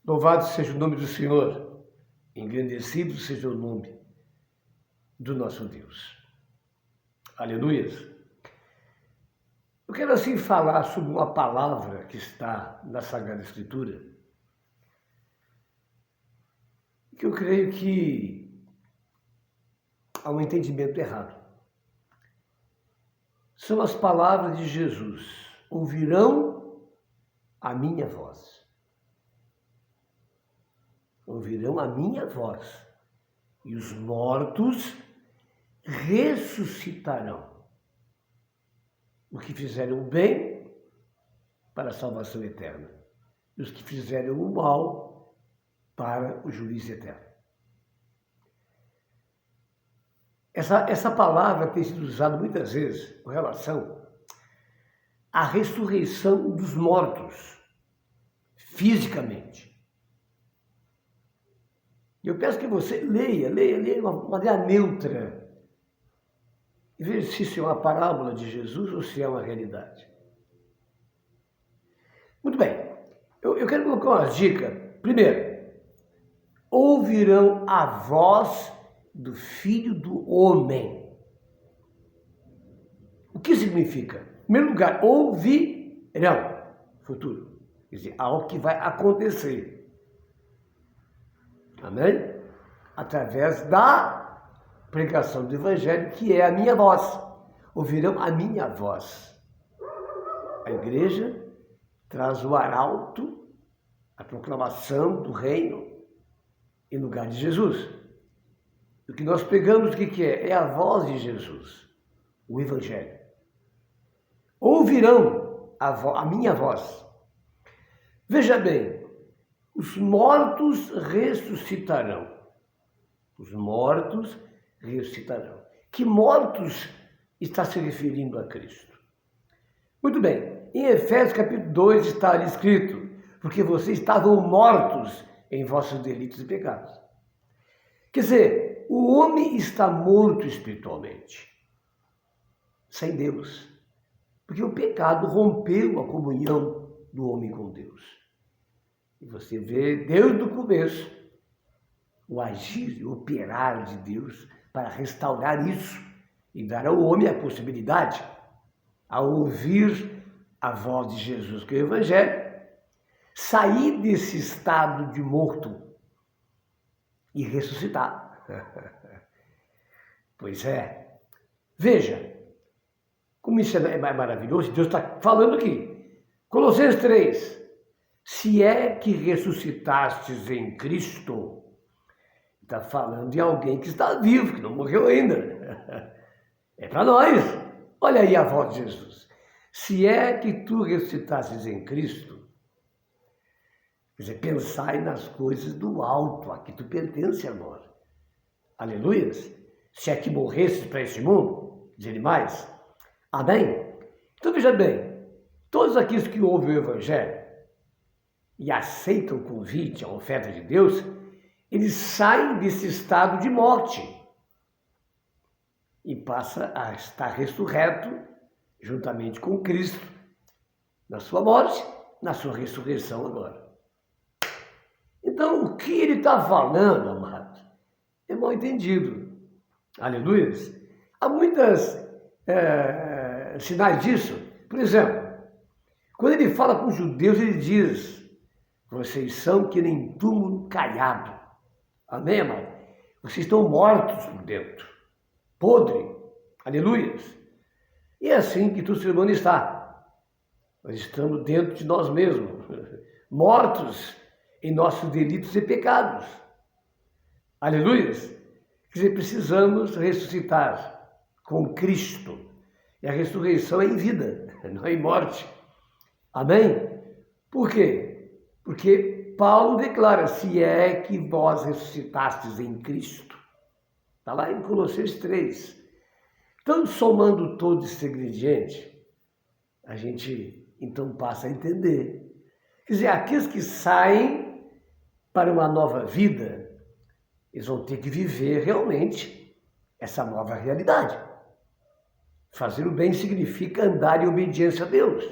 Louvado seja o nome do Senhor, engrandecido seja o nome do nosso Deus. Aleluias. Eu quero assim falar sobre uma palavra que está na Sagrada Escritura, que eu creio que há um entendimento errado. São as palavras de Jesus: ouvirão a minha voz. Ouvirão a minha voz, e os mortos ressuscitarão. Os que fizeram o bem para a salvação eterna, e os que fizeram o mal para o juízo eterno. Essa palavra tem sido usada muitas vezes com relação à ressurreição dos mortos, fisicamente. Eu peço que você leia de uma maneira neutra, e veja se isso é uma parábola de Jesus ou se é uma realidade. Muito bem, eu quero colocar umas dicas. Primeiro, ouvirão a voz do Filho do Homem. O que significa? Em primeiro lugar, ouvirão, futuro. Quer dizer, algo que vai acontecer. Amém? Através da pregação do Evangelho, que é a minha voz. Ouvirão a minha voz. A igreja traz o arauto, a proclamação do reino em lugar de Jesus. O que nós pregamos, o que é? É a voz de Jesus, o Evangelho. Ouvirão a minha voz. Veja bem, os mortos ressuscitarão. Os mortos ressuscitarão. Que mortos está se referindo a Cristo? Muito bem, em Efésios capítulo 2 está ali escrito: porque vocês estavam mortos em vossos delitos e pecados. Quer dizer, o homem está morto espiritualmente, sem Deus, porque o pecado rompeu a comunhão do homem com Deus. E você vê desde o começo o agir, o operar de Deus para restaurar isso e dar ao homem a possibilidade, a ouvir a voz de Jesus, que é o Evangelho, sair desse estado de morto e ressuscitar. Pois é. Veja, como isso é maravilhoso, Deus está falando aqui. Colossenses 3. Se é que ressuscitastes em Cristo, está falando de alguém que está vivo, que não morreu ainda. É para nós. Olha aí a voz de Jesus. Se é que tu ressuscitastes em Cristo, quer dizer, pensai nas coisas do alto, a que tu pertence agora. Aleluias. Se é que morresses para este mundo, diz ele mais. Amém? Então veja bem, todos aqueles que ouvem o Evangelho e aceitam o convite, a oferta de Deus, eles saem desse estado de morte e passam a estar ressurreto juntamente com Cristo, na sua morte, na sua ressurreição agora. Então, o que ele está falando, amado, é mal entendido. Aleluia. Há muitas sinais disso. Por exemplo, quando ele fala com os judeus, ele diz: vocês são que nem túmulo caiado. Amém, amado? Vocês estão mortos por dentro, podre. Aleluia. E é assim que todo ser humano está. Nós estamos dentro de nós mesmos, mortos em nossos delitos e pecados. Aleluia. Quer dizer, precisamos ressuscitar com Cristo. E a ressurreição é em vida, não é em morte. Amém? Por quê? Porque Paulo declara: se é que vós ressuscitastes em Cristo. Está lá em Colossenses 3. Então, somando todo esse ingrediente, a gente então passa a entender. Quer dizer, aqueles que saem para uma nova vida, eles vão ter que viver realmente essa nova realidade. Fazer o bem significa andar em obediência a Deus,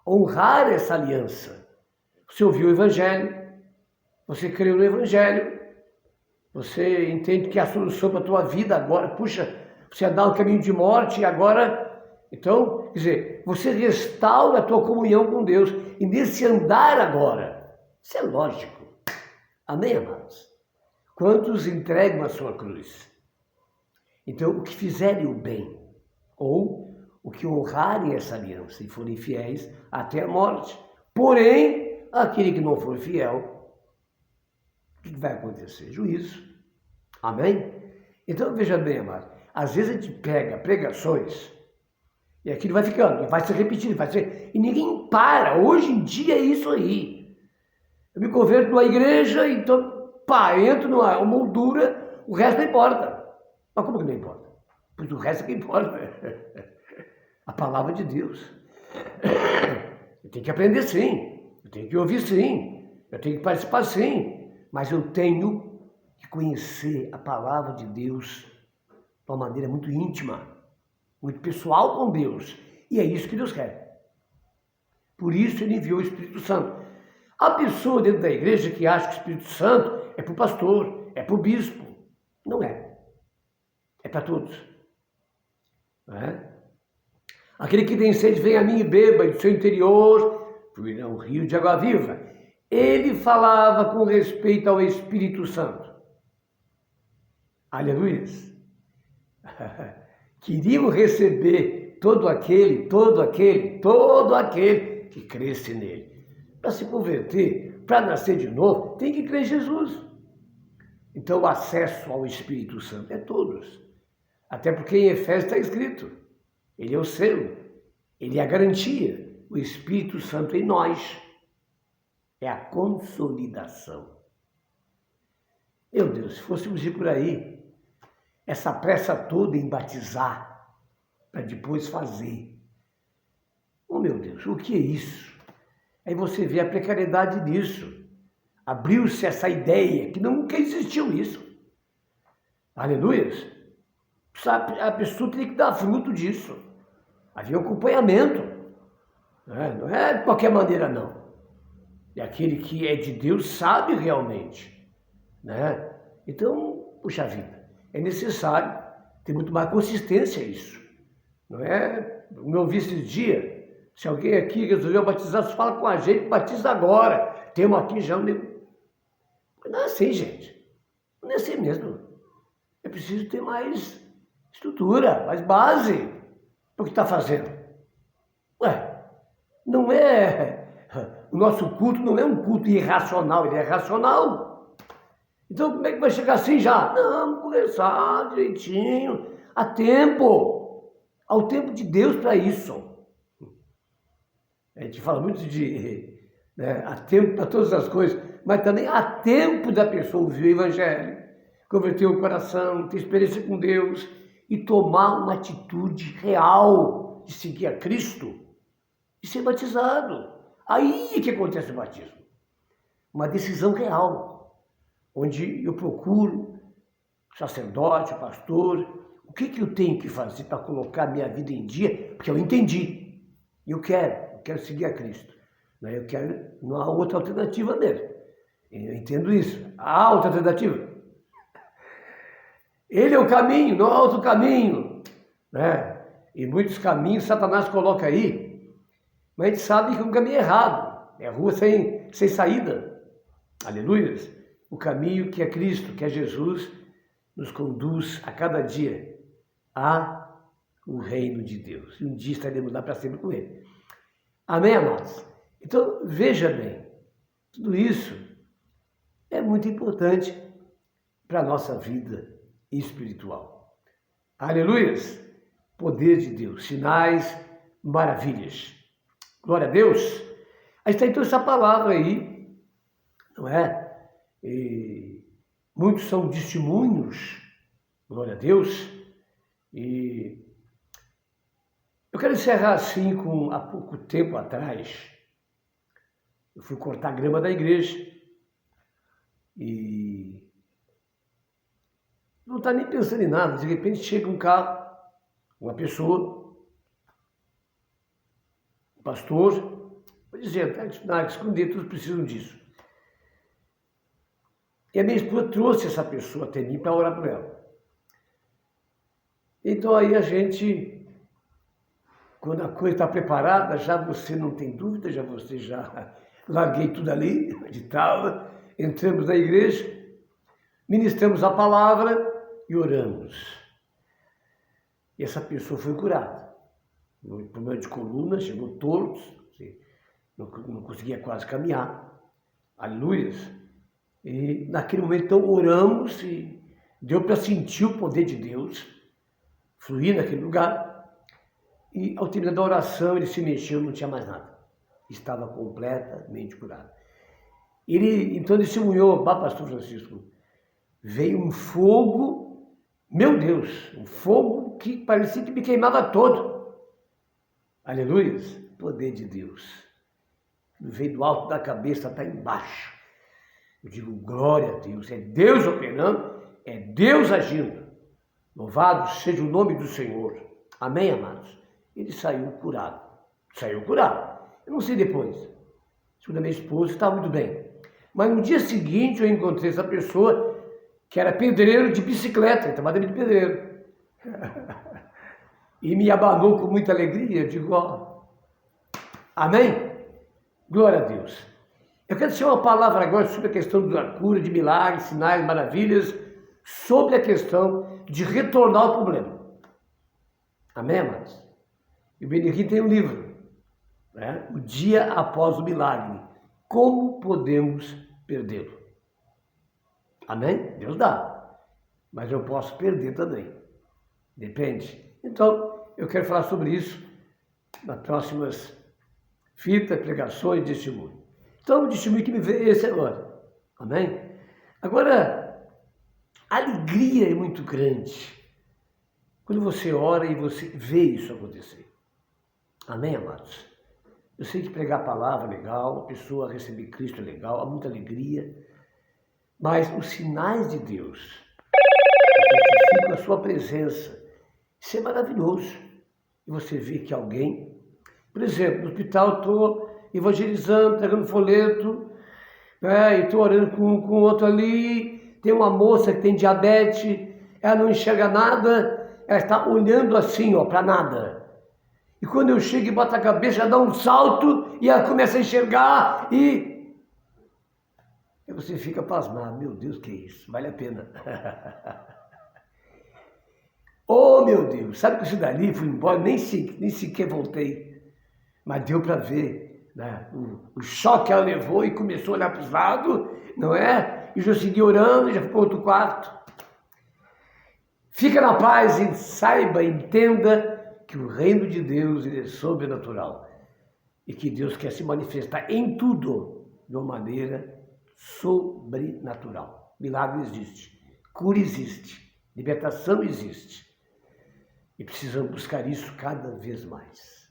honrar essa aliança. Você ouviu o Evangelho, você creu no Evangelho, você entende que é a solução para a tua vida agora, puxa, você andar no caminho de morte e agora, então, quer dizer, você restaura a tua comunhão com Deus, e nesse andar agora, isso é lógico, amém, amados? Quantos entregam a sua cruz? Então, o que fizerem o bem, ou o que honrarem essa aliança e forem fiéis até a morte. Porém, aquele que não for fiel, o que vai acontecer? Juízo. Amém? Então, veja bem, amado, às vezes a gente pega pregações e aquilo vai ficando, e vai se repetindo, e ninguém para. Hoje em dia é isso aí. Eu me converto numa igreja, então, pá, entro numa moldura, o resto não importa. Mas como que não importa? Pois o resto é que importa. A palavra de Deus. Eu tenho que aprender sim, eu tenho que ouvir sim, eu tenho que participar sim, mas eu tenho que conhecer a palavra de Deus de uma maneira muito íntima, muito pessoal com Deus. E é isso que Deus quer. Por isso ele enviou o Espírito Santo. Há pessoa dentro da igreja que acha que o Espírito Santo é para o pastor, é para o bispo. Não é. É para todos. Não é? Aquele que tem sede, vem a mim e beba, e do seu interior fluirá um rio de água viva. Ele falava com respeito ao Espírito Santo. Aleluia. Queriam receber todo aquele que cresce nele. Para se converter, para nascer de novo, tem que crer em Jesus. Então o acesso ao Espírito Santo é todos. Até porque em Efésios está escrito, ele é o selo, ele é a garantia, o Espírito Santo em nós. É a consolidação. Meu Deus, se fôssemos ir por aí, essa pressa toda em batizar, para depois fazer. Oh meu Deus, o que é isso? Aí você vê a precariedade disso. Abriu-se essa ideia, que nunca existiu isso. Aleluia. A pessoa tem que dar fruto disso. Havia um acompanhamento. Não é de qualquer maneira, não. E aquele que é de Deus sabe realmente. Né? Então, puxa vida, é necessário ter muito mais consistência isso. Não é? Como eu vi esses dias, se alguém aqui resolveu batizar, você fala com a gente, batiza agora. Temos aqui já um... Não é assim, gente. Não é assim mesmo. É preciso ter mais estrutura, mais base para o que está fazendo. Ué, não é... O nosso culto não é um culto irracional, ele é racional. Então como é que vai chegar assim já? Não, vamos conversar direitinho. Há tempo. Há o tempo de Deus para isso. A gente fala muito de... há tempo para todas as coisas, mas também há tempo da pessoa ouvir o Evangelho, converter o coração, ter experiência com Deus e tomar uma atitude real de seguir a Cristo e ser batizado. Aí é que acontece o batismo. Uma decisão real, onde eu procuro o sacerdote, o pastor, o que eu tenho que fazer para colocar minha vida em dia, porque eu entendi. Eu quero seguir a Cristo. Eu quero, não há outra alternativa nele. Eu entendo isso. Há outra alternativa. Ele é o caminho, não há outro caminho. E muitos caminhos Satanás coloca aí, mas a gente sabe que é um caminho errado. É rua sem saída. Aleluia. O caminho que é Cristo, que é Jesus, nos conduz a cada dia a o reino de Deus. E um dia estaremos lá para sempre com Ele. Amém, amados? Então, veja bem, tudo isso é muito importante para a nossa vida espiritual. Aleluias! Poder de Deus, sinais, maravilhas. Glória a Deus! Aí está então essa palavra aí, não é? E muitos são testemunhos, glória a Deus. E eu quero encerrar assim com há pouco tempo atrás. Eu fui cortar a grama da igreja e não está nem pensando em nada. De repente chega um carro, uma pessoa, um pastor, vou dizer, está escondido, todos precisam disso. E a minha esposa trouxe essa pessoa até mim para orar por ela. Então aí a gente, quando a coisa está preparada, já você não tem dúvida, já larguei tudo ali, de tal, entramos na igreja, ministramos a palavra e oramos. E essa pessoa foi curada. O problema de coluna, chegou torto, não conseguia quase caminhar. Aleluias. E naquele momento, então, oramos e deu para sentir o poder de Deus fluir naquele lugar. E ao terminar da oração, ele se mexeu, não tinha mais nada. Estava completamente curado. Então ele testemunhou, pastor Francisco, veio um fogo, meu Deus, um fogo que parecia que me queimava todo. Aleluia, poder de Deus. Veio do alto da cabeça até embaixo. Eu digo, glória a Deus, é Deus operando, é Deus agindo. Louvado seja o nome do Senhor. Amém, amados? Ele saiu curado. Eu não sei depois. Segundo a minha esposa, estava muito bem. Mas no dia seguinte eu encontrei essa pessoa que era pedreiro de bicicleta, ele trabalhava de pedreiro. E me abanou com muita alegria. Eu digo, ó, amém? Glória a Deus. Eu quero dizer uma palavra agora sobre a questão da cura, de milagres, sinais, maravilhas, sobre a questão de retornar ao problema. Amém, amados? E o Benedito tem um livro, né? O Dia Após o Milagre. Como podemos perdê-lo? Amém? Deus dá. Mas eu posso perder também. Depende. Então, eu quero falar sobre isso nas próximas fitas, pregações, testemunho. Então, o testemunho que me veio é esse agora. Amém? Agora, a alegria é muito grande quando você ora e você vê isso acontecer. Amém, amados? Eu sei que pregar a palavra é legal, a pessoa receber Cristo é legal, há muita alegria, mas os sinais de Deus, que ficam a sua presença, isso é maravilhoso. E você vê que alguém, por exemplo, no hospital estou evangelizando, pegando folheto, e estou orando com outro ali, tem uma moça que tem diabetes, ela não enxerga nada, ela está olhando assim, ó, para nada. E quando eu chego e boto a cabeça, ela dá um salto e ela começa a enxergar e você fica pasmado. Meu Deus, que é isso? Vale a pena. Oh, meu Deus! Sabe que isso dali, fui embora, nem sequer voltei. Mas deu para ver, né? O choque que ela levou e começou a olhar para os lados, não é? E já segui orando, já fui para outro quarto. Fica na paz e saiba, entenda que o reino de Deus ele é sobrenatural e que Deus quer se manifestar em tudo de uma maneira sobrenatural. Milagre existe, cura existe, libertação existe e precisamos buscar isso cada vez mais.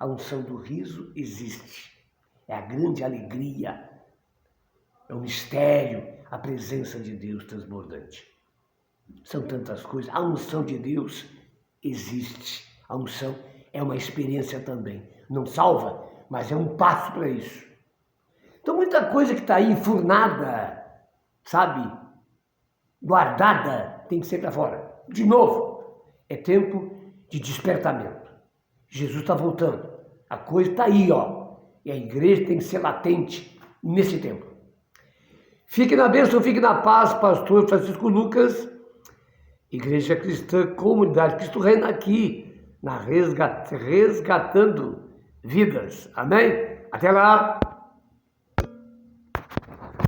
A unção do riso existe, é a grande alegria, é o mistério, a presença de Deus transbordante. São tantas coisas, a unção de Deus existe. A unção é uma experiência também. Não salva, mas é um passo para isso. Então, muita coisa que está aí enfurnada, sabe, guardada, tem que ser para fora. De novo, é tempo de despertamento. Jesus está voltando. A coisa está aí, ó. E a igreja tem que ser latente nesse tempo. Fique na bênção, fique na paz, pastor Francisco Lucas, Igreja Cristã, Comunidade Cristo Reina aqui, resgatando vidas. Amém? Até lá!